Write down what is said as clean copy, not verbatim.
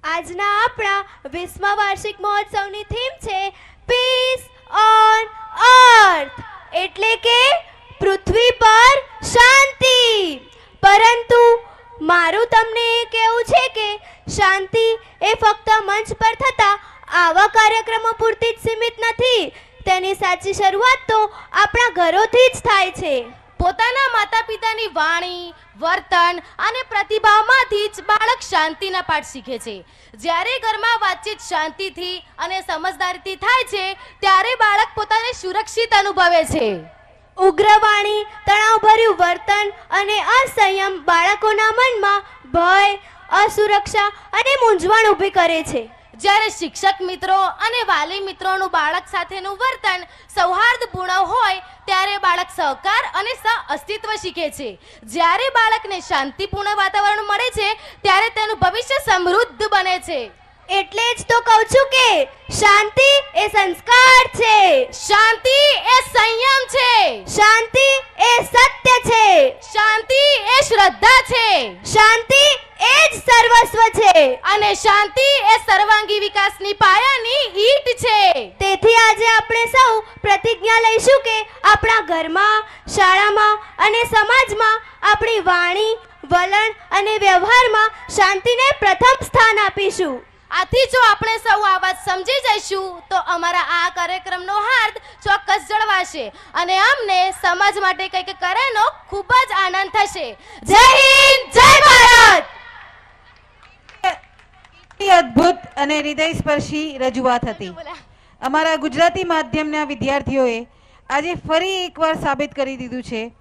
આજના આપણા 20મા વાર્ષિક મહોત્સવની થીમ છે પીસ ઓન અર્થ, એટલે કે પૃથ્વી પર શાંતિ. પરંતુ મારું તમને એ કહેવું છે કે શાંતિ એ ફક્ત મંચ પર થતા આવા કાર્યક્રમો પૂરતી જ સીમિત નથી. તેની સાચી શરૂઆત તો આપણા ઘરોથી જ થાય છે. પોતાના માતા પિતાની વાણી, વર્તન અને પ્રતિભાવમાંથી જ બાળક શાંતિના પાઠ શીખે છે. જ્યારે ઘરમાં વાતચીત શાંતિથી અને સમજદારીથી થાય છે ત્યારે બાળક પોતાને સુરક્ષિત અનુભવે છે. ઉગ્ર વાણી, તણાવભર્યું વર્તન અને અસંયમ બાળકોના મનમાં ભય, અસુરક્ષા અને મૂંઝવણ ઊભી કરે છે. જ્યારે શિક્ષક મિત્રો અને વાલી મિત્રોનું બાળક સાથેનું વર્તન સૌહાર્દપૂર્ણ હોય ત્યારે બાળક સહકાર અને સહ-અસ્તિત્વ શીખે છે. જ્યારે બાળકને શાંતિપૂર્ણ વાતાવરણ મળે છે ત્યારે તેનું ભવિષ્ય સમૃદ્ધ બને છે. એટલે જ તો કહું છું કે શાંતિ એ સંસ્કાર છે, શાંતિ એ સંયમ છે, શાંતિ એ સત્ય છે, શાંતિ એ શ્રદ્ધા છે, શાંતિ એ જ સર્વસ્વ છે અને શાંતિ એ સર્વાંગી વિકાસની પાયાની ઈંટ છે. તેથી આજે આપણે સૌ પ્રતિજ્ઞા લઈશું કે આપણા ઘરમાં, શાળામાં અને સમાજમાં આપણી વાણી, વલણ અને વ્યવહારમાં શાંતિને પ્રથમ સ્થાન આપીશું. આથી જો આપણે સૌ આ વાત સમજી જઈશું તો અમારા આ કાર્યક્રમનો હાર્દ ચોક્કસ જળવાશે અને અમને સમાજ માટે કંઈક કરવાનો ખૂબ જ આનંદ થશે. જય હિન્દ, જય ભારત. અદ્ભુત અને હૃદયસ્પર્શી રજૂઆત હતી. અમારા ગુજરાતી માધ્યમના વિદ્યાર્થીઓએ આજે ફરી એકવાર સાબિત કરી દીધું છે